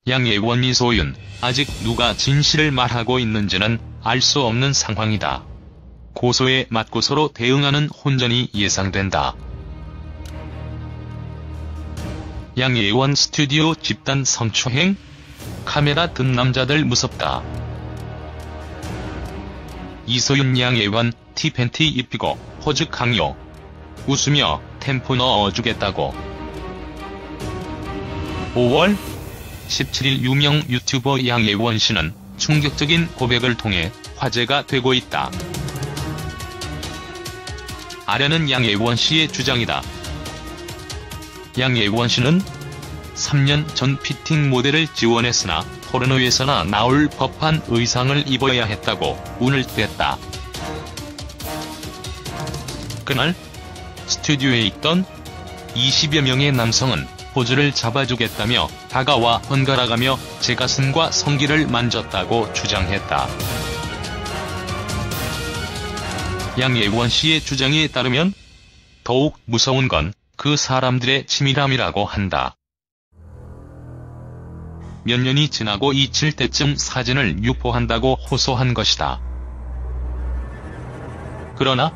양예원, 이소윤, 아직 누가 진실을 말하고 있는지는 알 수 없는 상황이다. 고소에 맞고소로 대응하는 혼전이 예상된다. 양예원 스튜디오 집단 성추행? 카메라 든 남자들 무섭다. 이소윤, 양예원 티팬티 입히고 포즈 강요. 웃으며 템포 넣어주겠다고. 5월 17일 유명 유튜버 양예원 씨는 충격적인 고백을 통해 화제가 되고 있다. 아래는 양예원 씨의 주장이다. 양예원 씨는 3년 전 피팅 모델을 지원했으나 포르노에서나 나올 법한 의상을 입어야 했다고 운을 뗐다. 그날 스튜디오에 있던 20여 명의 남성은 포즈를 잡아주겠다며 다가와 번갈아가며 제 가슴과 성기를 만졌다고 주장했다. 양예원 씨의 주장에 따르면 더욱 무서운 건 그 사람들의 치밀함이라고 한다. 몇 년이 지나고 잊힐 때쯤 사진을 유포한다고 호소한 것이다. 그러나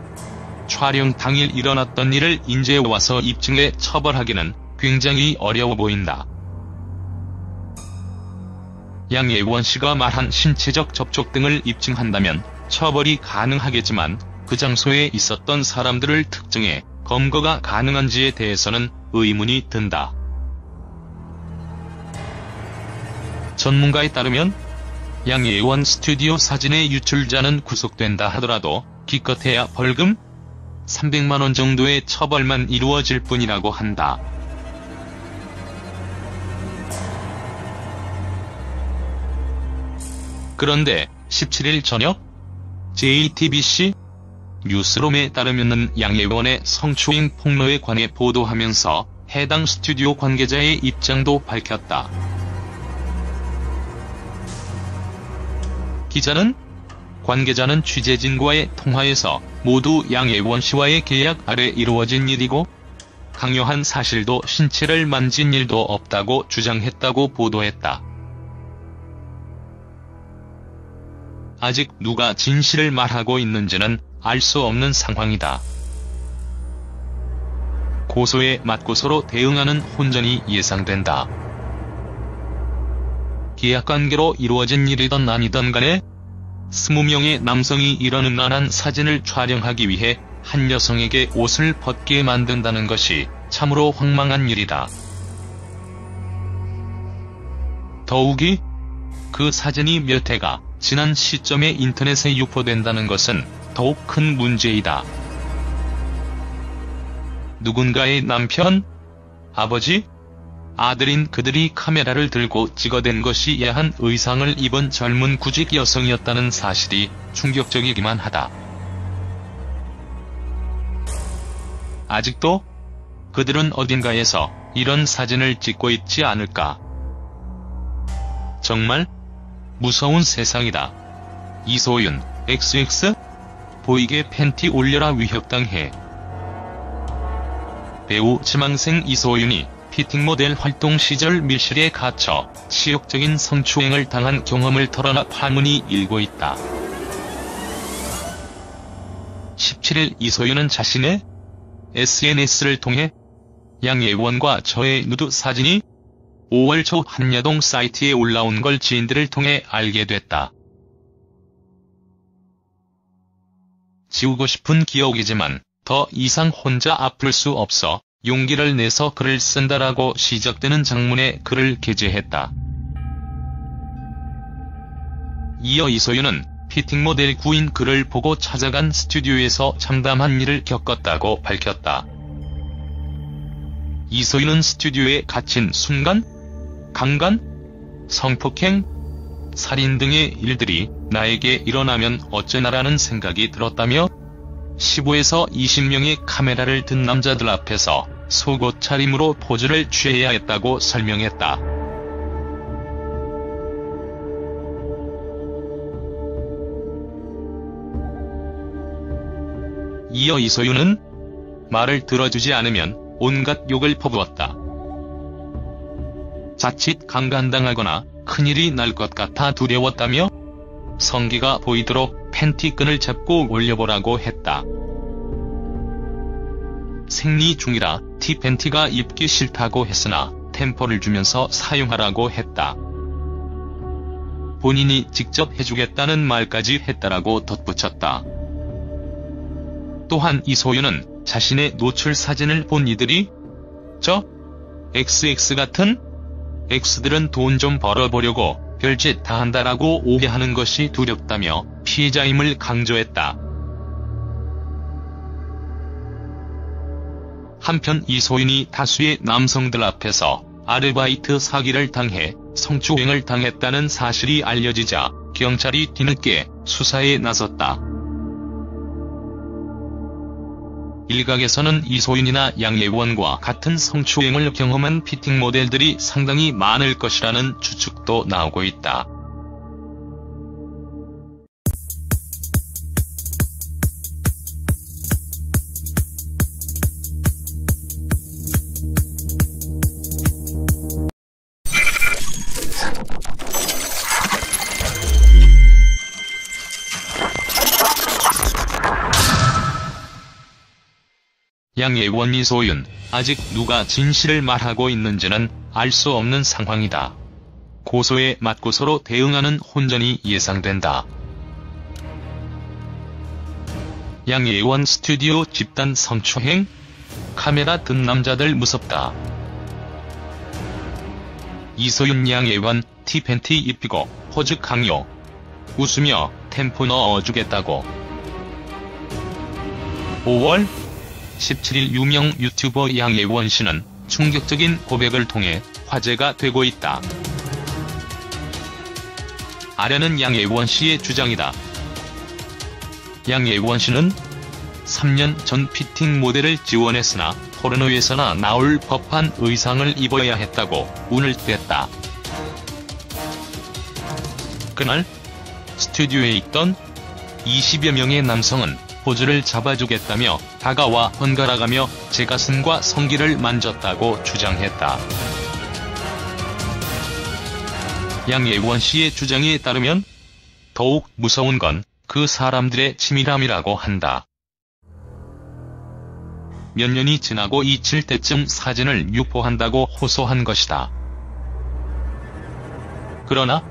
촬영 당일 일어났던 일을 인제 와서 입증해 처벌하기는 굉장히 어려워 보인다. 양예원 씨가 말한 신체적 접촉 등을 입증한다면 처벌이 가능하겠지만 그 장소에 있었던 사람들을 특정해 검거가 가능한지에 대해서는 의문이 든다. 전문가에 따르면 양예원 스튜디오 사진의 유출자는 구속된다 하더라도 기껏해야 벌금 300만 원 정도의 처벌만 이루어질 뿐이라고 한다. 그런데 17일 저녁 JTBC 뉴스룸에 따르면은 양예원의 성추행 폭로에 관해 보도하면서 해당 스튜디오 관계자의 입장도 밝혔다. 기자는 관계자는 취재진과의 통화에서 모두 양예원 씨와의 계약 아래 이루어진 일이고 강요한 사실도 신체를 만진 일도 없다고 주장했다고 보도했다. 아직 누가 진실을 말하고 있는지는 알 수 없는 상황이다. 고소에 맞고소로 대응하는 혼전이 예상된다. 계약관계로 이루어진 일이든 아니든 간에 20명의 남성이 이런 음란한 사진을 촬영하기 위해 한 여성에게 옷을 벗게 만든다는 것이 참으로 황망한 일이다. 더욱이 그 사진이 몇 해가 지난 시점에 인터넷에 유포된다는 것은 더욱 큰 문제이다. 누군가의 남편, 아버지, 아들인 그들이 카메라를 들고 찍어댄 것이 야한 의상을 입은 젊은 구직 여성이었다는 사실이 충격적이기만 하다. 아직도 그들은 어딘가에서 이런 사진을 찍고 있지 않을까. 정말 무서운 세상이다. 이소윤, XX? 보이게 팬티 올려라 위협당해. 배우 지망생 이소윤이 피팅 모델 활동 시절 밀실에 갇혀 치욕적인 성추행을 당한 경험을 털어놔 파문이 일고 있다. 17일 이소윤은 자신의 SNS를 통해 양예원과 저의 누드 사진이 5월 초 한여동 사이트에 올라온 걸 지인들을 통해 알게 됐다. 지우고 싶은 기억이지만 더 이상 혼자 아플 수 없어 용기를 내서 글을 쓴다라고 시작되는 장문의 글을 게재했다. 이어 이소윤은 피팅 모델 구인 그를 보고 찾아간 스튜디오에서 참담한 일을 겪었다고 밝혔다. 이소윤은 스튜디오에 갇힌 순간, 강간, 성폭행, 살인 등의 일들이 나에게 일어나면 어쩌나라는 생각이 들었다며 15에서 20명의 카메라를 든 남자들 앞에서 속옷 차림으로 포즈를 취해야 했다고 설명했다. 이어 이소윤은 말을 들어주지 않으면 온갖 욕을 퍼부었다. 자칫 강간당하거나 큰일이 날 것 같아 두려웠다며 성기가 보이도록 팬티끈을 잡고 올려보라고 했다. 생리 중이라 티팬티가 입기 싫다고 했으나 템포를 주면서 사용하라고 했다. 본인이 직접 해주겠다는 말까지 했다라고 덧붙였다. 또한 이소윤은 자신의 노출 사진을 본 이들이 저 XX 같은 X들은 돈 좀 벌어보려고 별짓 다 한다라고 오해하는 것이 두렵다며 피해자임을 강조했다. 한편 이소윤이 다수의 남성들 앞에서 아르바이트 사기를 당해 성추행을 당했다는 사실이 알려지자 경찰이 뒤늦게 수사에 나섰다. 일각에서는 이소윤이나 양예원과 같은 성추행을 경험한 피팅 모델들이 상당히 많을 것이라는 추측도 나오고 있다. 양예원, 이소윤, 아직 누가 진실을 말하고 있는지는 알 수 없는 상황이다. 고소에 맞고소로 대응하는 혼전이 예상된다. 양예원 스튜디오 집단 성추행? 카메라 든 남자들 무섭다. 이소윤, 양예원, 티팬티 입히고 포즈 강요. 웃으며 템포 넣어주겠다고. 5월 17일 유명 유튜버 양예원 씨는 충격적인 고백을 통해 화제가 되고 있다. 아래는 양예원 씨의 주장이다. 양예원 씨는 3년 전 피팅 모델을 지원했으나 포르노에서나 나올 법한 의상을 입어야 했다고 운을 뗐다. 그날 스튜디오에 있던 20여 명의 남성은 포즈를 잡아주겠다며 다가와 번갈아가며 제 가슴과 성기를 만졌다고 주장했다. 양예원 씨의 주장에 따르면 더욱 무서운 건 그 사람들의 치밀함이라고 한다. 몇 년이 지나고 잊힐 때쯤 사진을 유포한다고 호소한 것이다. 그러나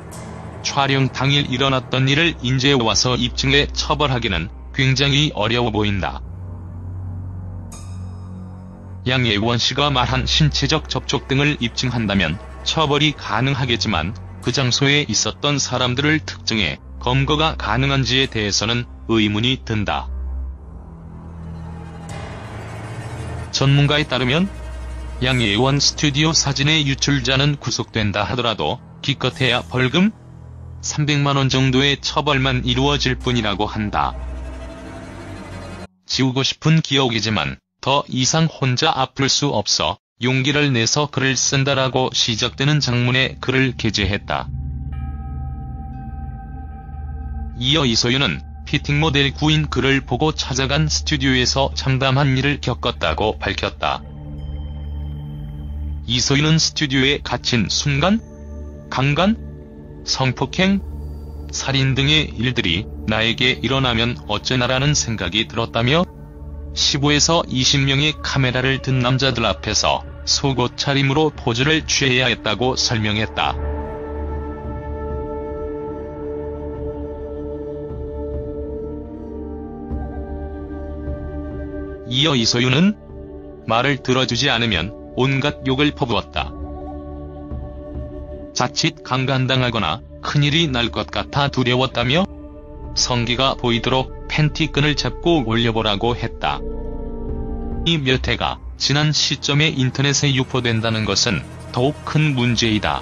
촬영 당일 일어났던 일을 인제 와서 입증해 처벌하기는 굉장히 어려워 보인다. 양예원 씨가 말한 신체적 접촉 등을 입증한다면 처벌이 가능하겠지만 그 장소에 있었던 사람들을 특정해 검거가 가능한지에 대해서는 의문이 든다. 전문가에 따르면 양예원 스튜디오 사진의 유출자는 구속된다 하더라도 기껏해야 벌금 300만 원 정도의 처벌만 이루어질 뿐이라고 한다. 지우고 싶은 기억이지만 더 이상 혼자 아플 수 없어 용기를 내서 글을 쓴다라고 시작되는 장문의 글을 게재했다. 이어 이소윤은 피팅 모델 구인 그를 보고 찾아간 스튜디오에서 참담한 일을 겪었다고 밝혔다. 이소윤은 스튜디오에 갇힌 순간, 강간, 성폭행, 살인 등의 일들이 나에게 일어나면 어쩌나라는 생각이 들었다며 15에서 20명의 카메라를 든 남자들 앞에서 속옷 차림으로 포즈를 취해야 했다고 설명했다. 이어 이소윤은 말을 들어주지 않으면 온갖 욕을 퍼부었다. 자칫 강간당하거나 큰일이 날 것 같아 두려웠다며 성기가 보이도록 팬티끈을 잡고 올려보라고 했다. 이 몇 해가 지난 시점에 인터넷에 유포된다는 것은 더욱 큰 문제이다.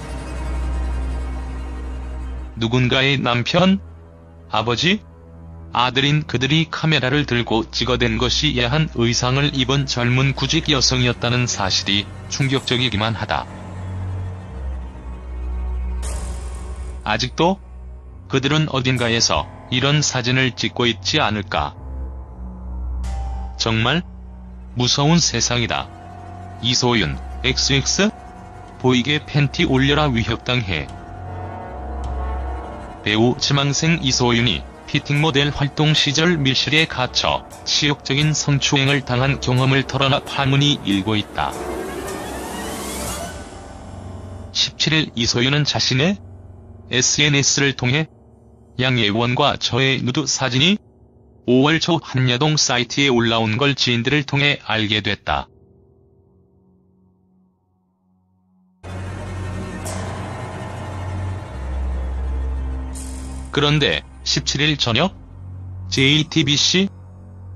누군가의 남편, 아버지, 아들인 그들이 카메라를 들고 찍어댄 것이 야한 의상을 입은 젊은 구직 여성이었다는 사실이 충격적이기만 하다. 아직도 그들은 어딘가에서 이런 사진을 찍고 있지 않을까. 정말 무서운 세상이다. 이소윤, XX? 보이게 팬티 올려라 위협당해. 배우 지망생 이소윤이 피팅 모델 활동 시절 밀실에 갇혀 치욕적인 성추행을 당한 경험을 털어놔 파문이 일고 있다. 17일 이소윤은 자신의 SNS를 통해 양예원과 저의 누드 사진이 5월 초 한여동 사이트에 올라온 걸 지인들을 통해 알게 됐다. 그런데 17일 저녁 JTBC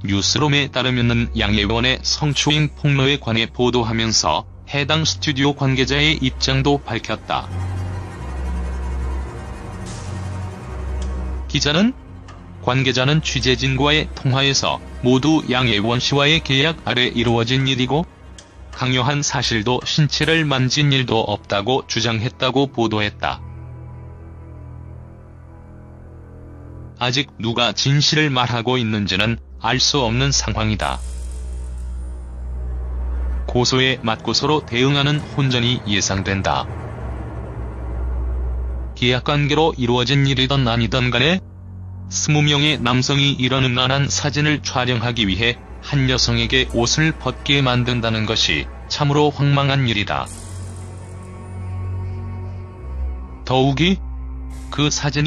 뉴스룸에 따르면 양예원의 성추행 폭로에 관해 보도하면서 해당 스튜디오 관계자의 입장도 밝혔다. 기자는 관계자는 취재진과의 통화에서 모두 양예원 씨와의 계약 아래 이루어진 일이고 강요한 사실도 신체를 만진 일도 없다고 주장했다고 보도했다. 아직 누가 진실을 말하고 있는지는 알 수 없는 상황이다. 고소에 맞고소로 대응하는 혼전이 예상된다. 계약관계로 이루어진 일이든 아니든 간에 20명의 남성이 이런 음란한 사진을 촬영하기 위해 한 여성에게 옷을 벗게 만든다는 것이 참으로 황망한 일이다. 더욱이 그 사진이